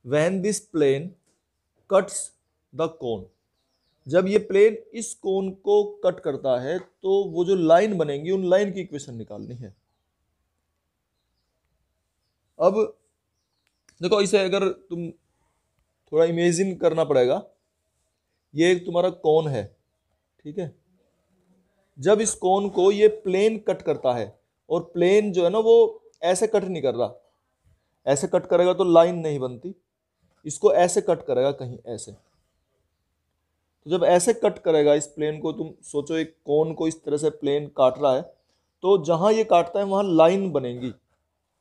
When this plane cuts the cone, जब ये plane इस कोन को कट करता है तो वो जो लाइन बनेंगी उन लाइन की इक्वेशन निकालनी है। अब देखो इसे अगर तुम थोड़ा इमेजिन करना पड़ेगा, ये एक तुम्हारा कोन है, ठीक है। जब इस कोन को ये प्लेन कट करता है, और प्लेन जो है ना वो ऐसे कट नहीं कर रहा, ऐसे कट करेगा तो लाइन नहीं बनती, इसको ऐसे कट करेगा कहीं ऐसे। तो जब ऐसे कट करेगा इस प्लेन को, तुम सोचो एक कोन को इस तरह से प्लेन काट रहा है, तो जहां ये काटता है वहां लाइन बनेंगी,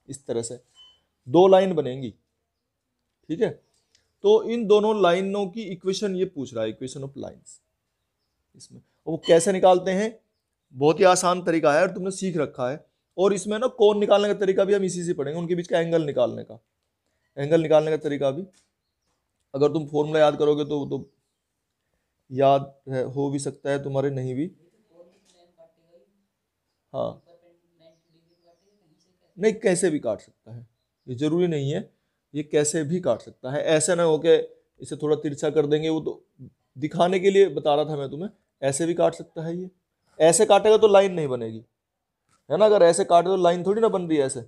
इस तरह से दो लाइन बनेंगी, ठीक है। तो इन दोनों लाइनों की इक्वेशन ये पूछ रहा है, इक्वेशन ऑफ लाइंस। इसमें वो कैसे निकालते हैं, बहुत ही आसान तरीका है और तुमने सीख रखा है। और इसमें ना कोण निकालने का तरीका भी हम इसी से पढ़ेंगे, उनके बीच का एंगल निकालने का, एंगल निकालने का तरीका भी अगर तुम फॉर्मूला याद करोगे तो याद है, हो भी सकता है तुम्हारे, नहीं भी। हाँ, नहीं कैसे भी काट सकता है, ये जरूरी नहीं है, ये कैसे भी काट सकता है। ऐसा ना हो कि इसे थोड़ा तिरछा कर देंगे, वो तो दिखाने के लिए बता रहा था मैं तुम्हें। ऐसे भी काट सकता है ये, ऐसे काटेगा तो लाइन नहीं बनेगी, है ना। अगर ऐसे काटे तो लाइन थोड़ी ना बन रही है ऐसे।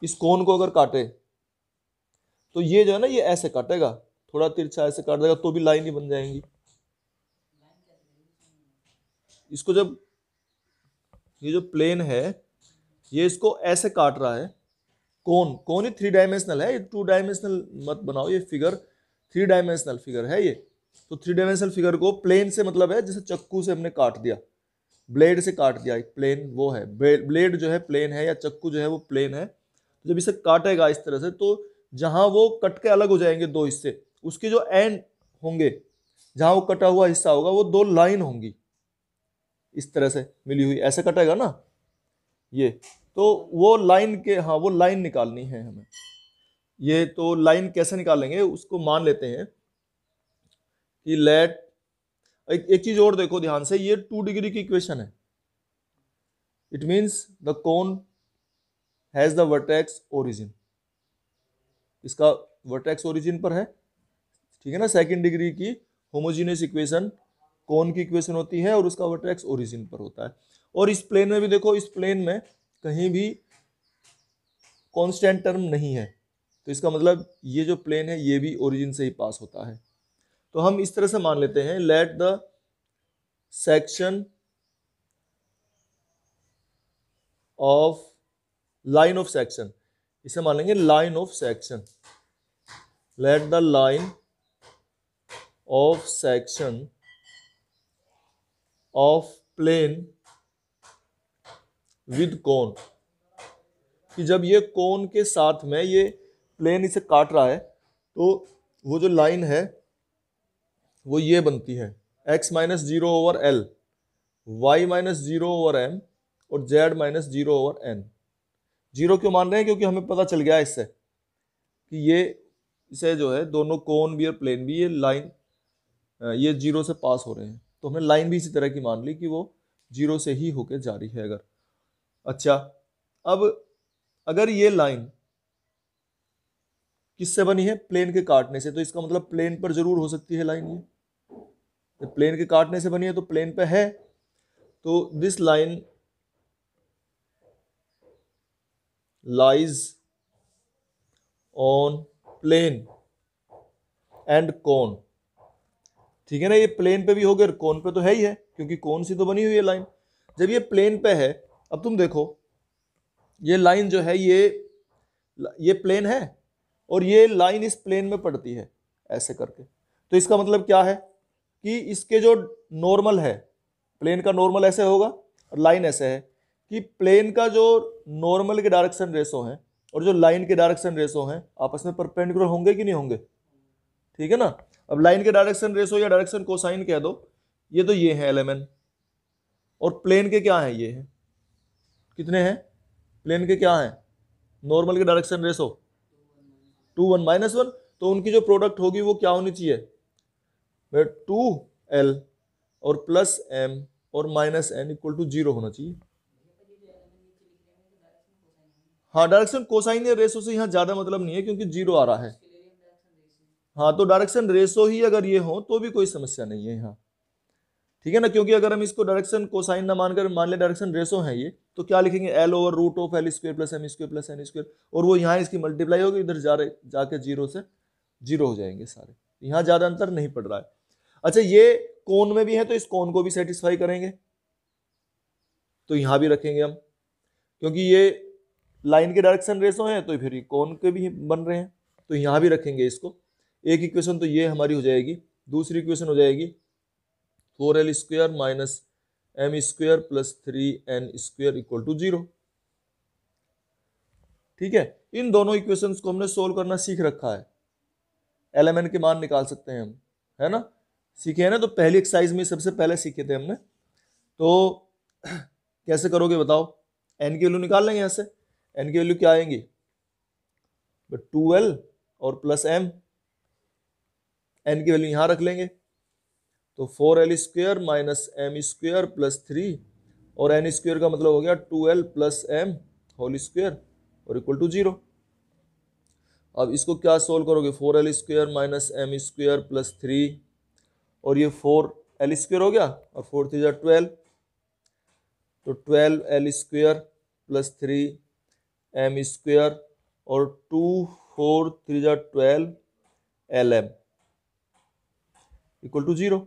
इस कोन को अगर काटे तो ये जो है ना ये ऐसे काटेगा, थोड़ा तिरछा ऐसे काट देगा तो भी लाइन ही बन जाएंगी। इसको जब ये जो प्लेन है ये इसको ऐसे काट रहा है, कोन कोन ही थ्री डायमेंशनल है, ये टू डायमेंशनल मत बनाओ, ये फिगर थ्री डायमेंशनल फिगर है ये। तो थ्री डायमेंशनल फिगर को प्लेन से मतलब है जैसे चक्कू से हमने काट दिया, ब्लेड से काट दिया, एक प्लेन वो है, ब्लेड जो है प्लेन है या चक्कू जो है वो प्लेन है। तो जब इसे काटेगा इस तरह से तो जहां वो कट के अलग हो जाएंगे दो हिस्से, उसके जो एंड होंगे, जहां वो कटा हुआ हिस्सा होगा वो दो लाइन होंगी इस तरह से मिली हुई, ऐसे कटेगा ना ये। तो वो लाइन के, हाँ वो लाइन निकालनी है हमें। ये तो लाइन कैसे निकालेंगे उसको मान लेते हैं कि लेट, एक चीज और देखो ध्यान से, ये 2 डिग्री की इक्वेशन है। It means the cone has the vertex origin, इसका वर्टेक्स ओरिजिन पर है, ठीक है ना। सेकंड डिग्री की होमोजीनियस इक्वेशन कोन की इक्वेशन होती है और उसका वर्टेक्स ओरिजिन पर होता है। और इस प्लेन में भी देखो, इस प्लेन में कहीं भी कांस्टेंट टर्म नहीं है, तो इसका मतलब ये जो प्लेन है ये भी ओरिजिन से ही पास होता है। तो हम इस तरह से मान लेते हैं, let the section of line of section, इसे मान लेंगे line of section, let the line of section of plane with cone, कि जब ये कोन के साथ में ये प्लेन इसे काट रहा है तो वो जो लाइन है वो ये बनती है, x minus zero over l, y minus zero over m, और z minus zero over n. Zero क्यों मान रहे हैं, क्योंकि हमें पता चल गया इससे कि ये इसे जो है दोनों कोन भी और प्लेन भी ये लाइन ये जीरो से पास हो रहे हैं, तो हमने लाइन भी इसी तरह की मान ली कि वो जीरो से ही होके जा रही है अगर। अच्छा, अब अगर ये लाइन किससे बनी है, प्लेन के काटने से, तो इसका मतलब प्लेन पर जरूर हो सकती है लाइन, ये प्लेन के काटने से बनी है तो प्लेन पे है। तो this line lies on plane and cone, ठीक है ना। ये प्लेन पे भी हो गया, कोन पे तो है ही है क्योंकि कोन सी तो बनी हुई है लाइन। जब ये प्लेन पे है, अब तुम देखो ये लाइन जो है ये प्लेन है और ये लाइन इस प्लेन में पड़ती है ऐसे करके। तो इसका मतलब क्या है कि इसके जो नॉर्मल है, प्लेन का नॉर्मल ऐसे होगा और लाइन ऐसे है, कि प्लेन का जो नॉर्मल के डायरेक्शन रेशो है और जो लाइन के डायरेक्शन रेशो हैं आपस में परपेंडिकुलर होंगे कि नहीं होंगे, ठीक है ना। अब लाइन के डायरेक्शन रेशो या डायरेक्शन कोसाइन कह दो, ये तो ये है एलएमएन, और प्लेन के क्या है, ये है, कितने हैं प्लेन के, क्या है नॉर्मल के डायरेक्शन रेशो 2 1 - 1, तो उनकी जो प्रोडक्ट होगी वो क्या होनी चाहिए, 2l और प्लस m और माइनस n इक्वल टू 0 होना चाहिए। हाँ डायरेक्शन कोसाइन या रेशो से यहाँ ज्यादा मतलब नहीं है क्योंकि जीरो आ रहा है। हाँ तो डायरेक्शन रेशो ही अगर ये हो तो भी कोई समस्या नहीं है यहाँ, ठीक है ना, क्योंकि अगर हम इसको डायरेक्शन कोसाइन ना मानकर मान ले डायरेक्शन रेशो है ये, तो क्या लिखेंगे l over root of l square plus m square plus n square, और वो यहाँ इसकी मल्टीप्लाई होगी, इधर जाके जीरो से जीरो हो जाएंगे सारे, यहाँ ज्यादा अंतर नहीं पड़ रहा है। अच्छा ये कोन में भी है तो इस कोन को भी सेटिस्फाई करेंगे, तो यहाँ भी रखेंगे हम, क्योंकि ये लाइन के डायरेक्शन रेशो है तो फिर कोन के भी बन रहे हैं, तो यहाँ भी रखेंगे इसको। एक इक्वेशन तो ये हमारी हो जाएगी, दूसरी इक्वेशन हो जाएगी 4l square minus m square प्लस 3n स्क्वायर इक्वल टू 0। ठीक है, इन दोनों इक्वेशंस को हमने सोल्व करना सीख रखा है, एलएमएन के मान निकाल सकते हैं हम, है ना, सीखे हैं ना, तो पहली एक्सरसाइज में सबसे पहले सीखे थे हमने। तो कैसे करोगे बताओ, एन की वैल्यू निकाल लेंगे यहाँ से, एन की वैल्यू क्या आएंगी 2l और प्लस m, एन की वैल्यू यहाँ रख लेंगे, तो 4l square minus m square plus 3, और एन स्क्वायर का मतलब हो गया 2l plus m whole square और इक्वल टू 0। अब इसको क्या सोल्व करोगे, 4l square minus m square plus 3, और ये 4l स्क्वायर हो गया और 4 3 12, तो 12l square plus 3m square और 2 4 3 12 lm इक्वल टू 0।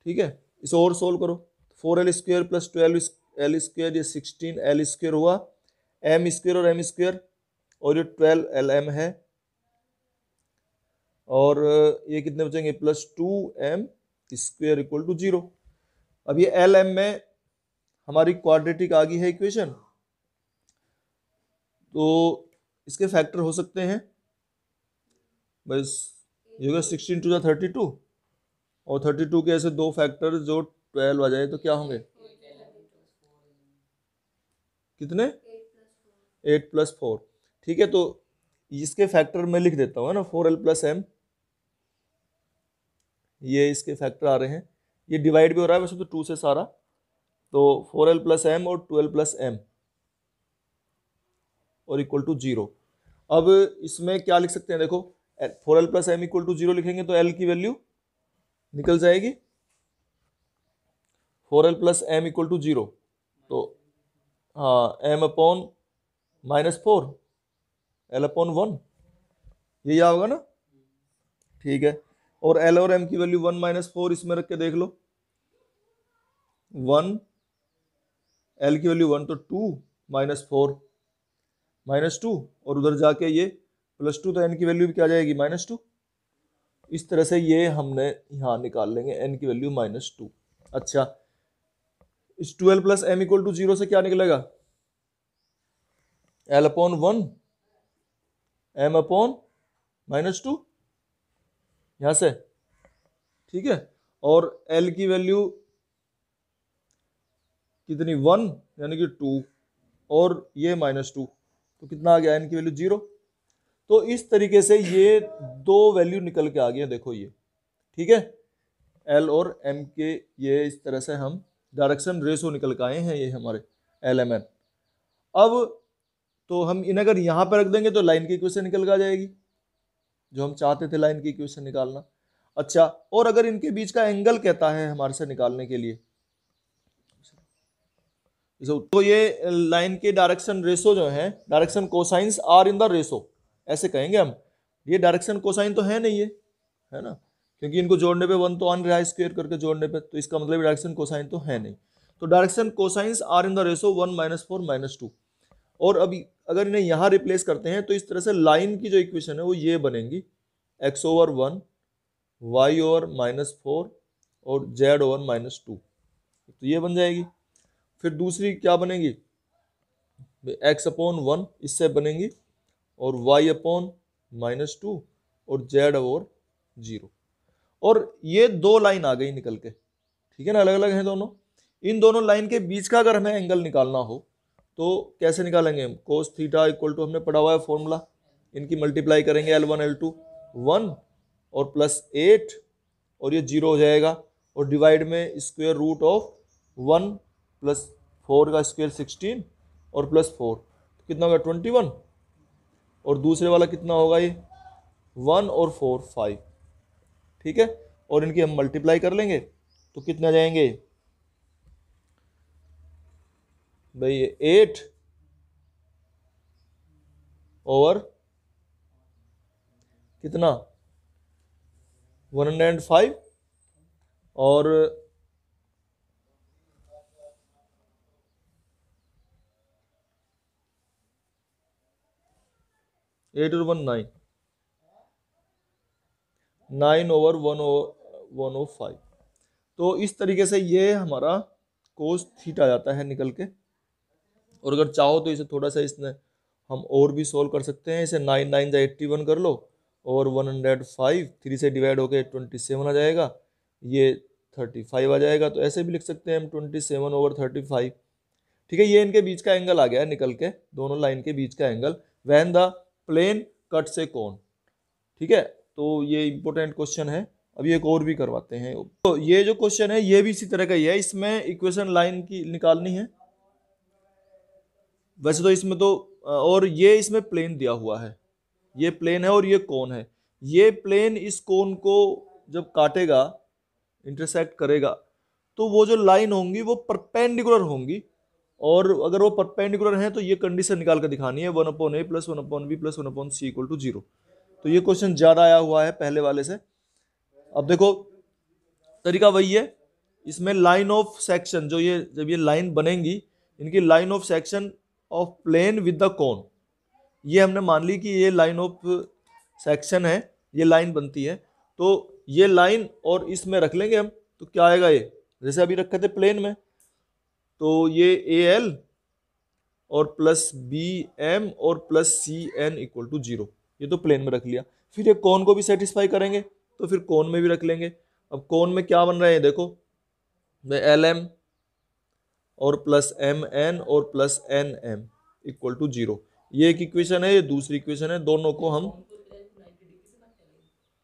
ठीक है, इसे और सोल्व करो, 4l square plus 12l square ये 16l स्क्वायर हुआ, m स्क्वायर और m स्क्वायर और ये 12lm है, और ये कितने बचेंगे plus 2m square equal to 0। अब ये lm में हमारी क्वाड्रेटिक आ गई है इक्वेशन, तो इसके फैक्टर हो सकते हैं बस, ये होगा 16 टू 32 और 32 के ऐसे दो फैक्टर जो 12 आ जाए तो क्या होंगे, कितने 8 प्लस 4। ठीक है, तो इसके फैक्टर मैं लिख देता हूँ, है ना, 4l प्लस m, ये इसके फैक्टर आ रहे हैं, ये डिवाइड भी हो रहा है वैसे तो 2 से सारा, तो 4l प्लस m और 12 प्लस m और इक्वल टू 0। अब इसमें क्या लिख सकते हैं, देखो 4l plus m equal to 0 लिखेंगे तो l की वैल्यू निकल जाएगी, 4l plus m equal to 0, तो हाँ m अपॉन -4 l अपॉन 1, ये क्या होगा ना, ठीक है, और l और m की वैल्यू 1 -4 इसमें रख के देख लो, 1 l की वैल्यू 1 तो 2 -4 -2, और उधर जाके ये +2, तो n की वैल्यू भी क्या जाएगी -2। इस तरह से ये हमने यहाँ निकाल लेंगे n की वैल्यू -2। अच्छा, इस 12 प्लस m इक्वल टू 0 से क्या निकलेगा, l अपॉन 1 m अपॉन -2 यहाँ से, ठीक है, और l की वैल्यू कितनी 1 यानी कि 2 और ये -2, तो कितना आ गया n की वैल्यू 0। तो इस तरीके से ये दो वैल्यू निकल के आ गए, देखो ये, ठीक है, l और m के ये इस तरह से हम डायरेक्शन रेशो निकल के आए हैं, ये हमारे LMN। अब तो हम इन अगर यहाँ पर रख देंगे तो लाइन की इक्वेशन निकल के आ जाएगी, जो हम चाहते थे लाइन की इक्वेशन निकालना। अच्छा, और अगर इनके बीच का एंगल कहता है हमारे से निकालने के लिए, तो ये लाइन के डायरेक्शन रेशो जो है, direction cosines are in the ratio, ऐसे कहेंगे हम। ये डायरेक्शन कोसाइन तो है नहीं ये, है ना, क्योंकि इनको जोड़ने पे 1 तो आन रहा है स्क्वायर करके जोड़ने पे, तो इसका मतलब डायरेक्शन कोसाइन तो है नहीं। तो direction cosines are in the ratio 1 -4 -2। और अभी अगर इन्हें यहाँ रिप्लेस करते हैं तो इस तरह से लाइन की जो इक्वेशन है वो ये बनेगी, x ओवर 1 y ओवर -4 और z ओवर -2, तो ये बन जाएगी। फिर दूसरी क्या बनेगी, x अपॉन 1 इससे बनेगी, और y अपॉन -2 और z ओवर 0, और ये दो लाइन आ गई निकल के, ठीक है ना, अलग अलग हैं दोनों। इन दोनों लाइन के बीच का अगर हमें एंगल निकालना हो तो कैसे निकालेंगे हम, कोस थीटा इक्वल टू, हमने पढ़ा हुआ है फॉर्मूला, इनकी मल्टीप्लाई करेंगे L1 L2 1 और +8 और ये 0 हो जाएगा, और डिवाइड में स्क्वायर रूट ऑफ 1 + 4 का स्क्वायर 16 और +4, कितना होगा 21, और दूसरे वाला कितना होगा ये 1 और 4 5, ठीक है। और इनकी हम मल्टीप्लाई कर लेंगे तो कितना जाएंगे भाई, 8 ओवर कितना 105, और 8 और 1 9, 9 ओवर 105। तो इस तरीके से ये हमारा कोस थीटा जाता है निकल के। और अगर चाहो तो इसे थोड़ा सा इसने हम और भी सोल्व कर सकते हैं। इसे 9 9 जा 81 कर लो, और 105 3 से डिवाइड होके 27 आ जाएगा, ये 35 आ जाएगा। तो ऐसे भी लिख सकते हैं हम 27 ओवर 35, ठीक है। ये इनके बीच का एंगल आ गया निकल के, दोनों लाइन के बीच का angle when the plane cut से कोन, ठीक है। तो ये इंपॉर्टेंट क्वेश्चन है। अभी एक और भी करवाते हैं। तो ये जो क्वेश्चन है ये भी इसी तरह का ही है, इसमें इक्वेशन लाइन की निकालनी है वैसे तो इसमें तो। और ये इसमें प्लेन दिया हुआ है, ये प्लेन है और ये कोन है। ये प्लेन इस कोन को जब काटेगा, इंटरसेक्ट करेगा, तो वो जो लाइन होंगी वो परपेंडिकुलर होंगी। और अगर वो परपेंडिकुलर है तो ये कंडीशन निकाल कर दिखानी है 1/a plus 1/b plus 1/c equal to 0। तो ये क्वेश्चन ज्यादा आया हुआ है पहले वाले से। अब देखो तरीका वही है, इसमें लाइन ऑफ सेक्शन जो ये जब ये लाइन बनेंगी, इनकी line of section of plane with the cone, ये हमने मान ली कि ये लाइन ऑफ सेक्शन है, ये लाइन बनती है। तो ये लाइन और इसमें रख लेंगे हम, तो क्या आएगा ये जैसे अभी रखे थे प्लेन में, तो ये AL और प्लस BM और प्लस CN इक्वल टू 0, ये तो प्लेन में रख लिया। फिर ये कोन को भी सेटिस्फाई करेंगे तो फिर कोन में भी रख लेंगे। अब कोन में क्या बन रहे हैं देखो, LM और प्लस MN और प्लस NM इक्वल टू 0, ये एक इक्वेशन है, ये दूसरी इक्वेशन है। दोनों को हम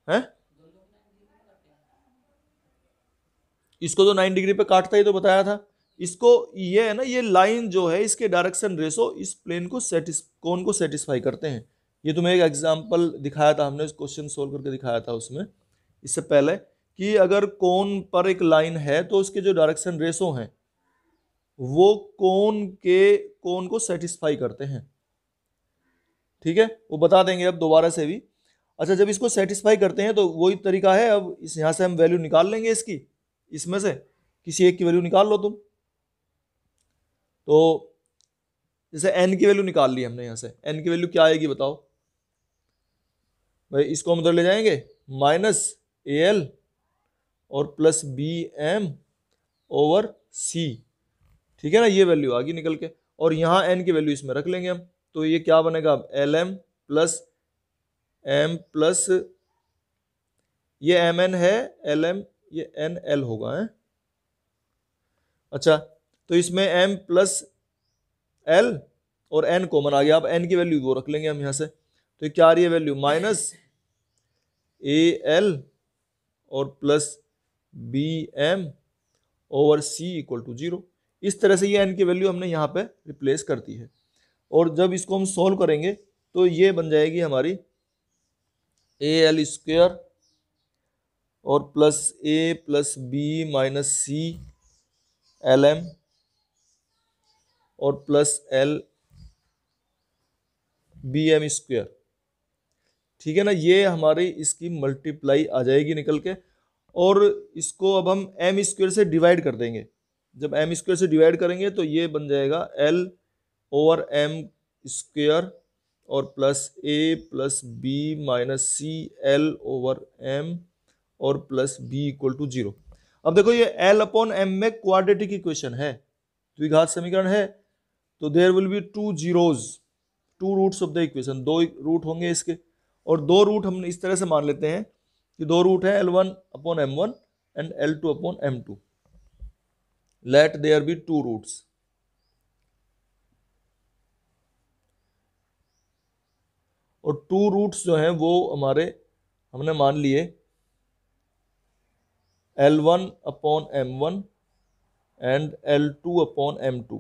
हैं, इसको तो 9 डिग्री पे काटता ही तो बताया था। इसको ये है ना, ये लाइन जो है इसके डायरेक्शन रेशो इस प्लेन को कोन को सेटिस्फाई करते हैं। ये तुम्हें एक एग्जांपल दिखाया था हमने, क्वेश्चन सोल्व करके दिखाया था उसमें इससे पहले, कि अगर कोन पर एक लाइन है तो उसके जो डायरेक्शन रेशो हैं वो कोन को सेटिस्फाई करते हैं, ठीक है। वो बता देंगे अब दोबारा से भी। अच्छा, जब इसको सेटिस्फाई करते हैं तो वही तरीका है, अब इस यहां से हम वैल्यू निकाल लेंगे इसकी, इसमें से किसी एक की वैल्यू निकाल लो तुम। तो जैसे n की वैल्यू निकाल ली हमने, यहां से n की वैल्यू क्या आएगी बताओ भाई। इसको हम उधर ले जाएंगे -AL और प्लस BM ओवर C, ठीक है ना, ये वैल्यू आ गई निकल के। और यहां n की वैल्यू इसमें रख लेंगे हम, तो ये क्या बनेगा LM प्लस M प्लस ये MN है LM, ये NL होगा है। अच्छा, तो इसमें M प्लस L और N कॉमन आ गया। अब N की वैल्यू वो रख लेंगे हम यहां से, तो ये क्या आ रही है वैल्यू -AL और plus BM over C equal to 0। इस तरह से ये n की वैल्यू हमने यहाँ पे रिप्लेस कर दी है। और जब इसको हम सॉल्व करेंगे तो ये बन जाएगी हमारी AL स्क्वायर और plus A plus B minus C LM और प्लस L BM स्क्वायर, ठीक है ना। ये हमारी इसकी मल्टीप्लाई आ जाएगी निकल के। और इसको अब हम m स्क्वायर से डिवाइड कर देंगे। जब m स्क्वायर से डिवाइड करेंगे तो ये बन जाएगा L ओवर M स्क्वायर और plus A plus B minus C L over M और प्लस B इक्वल टू 0। अब देखो ये L अपॉन M में क्वाड्रेटिक इक्वेशन है, द्विघात समीकरण है, तो there will be 2 zeros, 2 roots of the equation, 2 root होंगे इसके। और 2 रूट हम इस तरह से मान लेते हैं कि 2 रूट है L1 upon M1 and L2 upon M2। Let there be 2 roots. और 2 रूट्स जो हैं वो हमारे हमने मान लिए L1 upon M1 and L2 upon M2,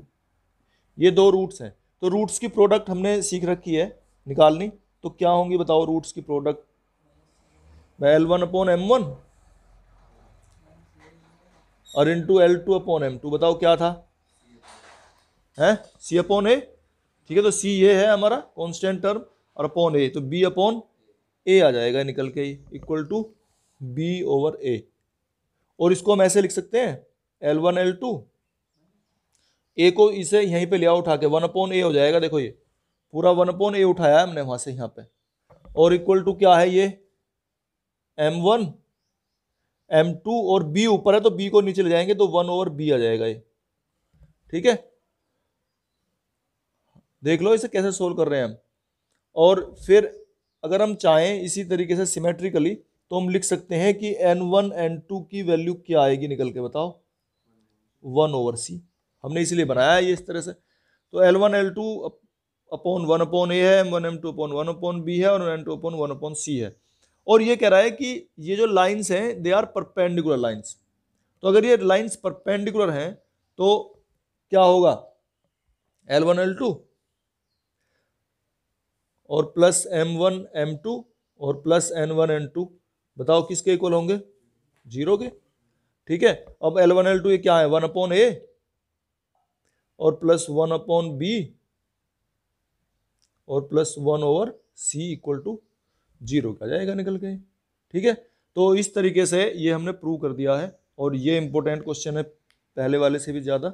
ये 2 रूट्स हैं। तो रूट्स की प्रोडक्ट हमने सीख रखी है निकालनी, तो क्या होंगी बताओ रूट्स की प्रोडक्ट? L1 अपॉन M1 और इंटू L2 अपॉन M2, बताओ क्या था? है C अपॉन A, ठीक है, तो C ये है हमारा कांस्टेंट टर्म और अपॉन A, तो B अपॉन A आ जाएगा निकल के, equal to B over A। और इसको हम ऐसे लिख सकते हैं L1 L2, A को इसे यहीं पे ले आओ उठा के, 1 अपॉन A हो जाएगा, देखो ये पूरा 1 अपॉन A उठाया हमने वहां से यहाँ पे, और इक्वल टू क्या है ये M1 M2 और B ऊपर है तो B को नीचे ले जाएंगे तो 1 ओवर B आ जाएगा ये, ठीक है। देख लो इसे कैसे सोल्व कर रहे हैं हम। और फिर अगर हम चाहें इसी तरीके से सिमेट्रिकली तो हम लिख सकते हैं कि N1 N2 की वैल्यू क्या आएगी निकल के, बताओ? 1 ओवर C। हमने इसीलिए बनाया है ये इस तरह से। तो L1 L2 upon 1 upon A है, M1 M2 upon 1 upon B है, और N2 अपॉन 1 अपॉन C है। और ये कह रहा है कि ये जो लाइंस हैं दे आर परपेंडिकुलर लाइंस। तो अगर ये लाइंस परपेंडिकुलर हैं तो क्या होगा? L1 L2 और प्लस M1 M2 और प्लस N1 N2, बताओ किसके इक्वल होंगे? 0 के, ठीक है। अब L1 L2 ये क्या है? 1 अपॉन A और प्लस 1 अपॉन B और plus 1 over C equal to 0 का जाएगा निकल के, ठीक है। तो इस तरीके से ये हमने प्रूव कर दिया है, और ये इंपॉर्टेंट क्वेश्चन है पहले वाले से भी ज़्यादा।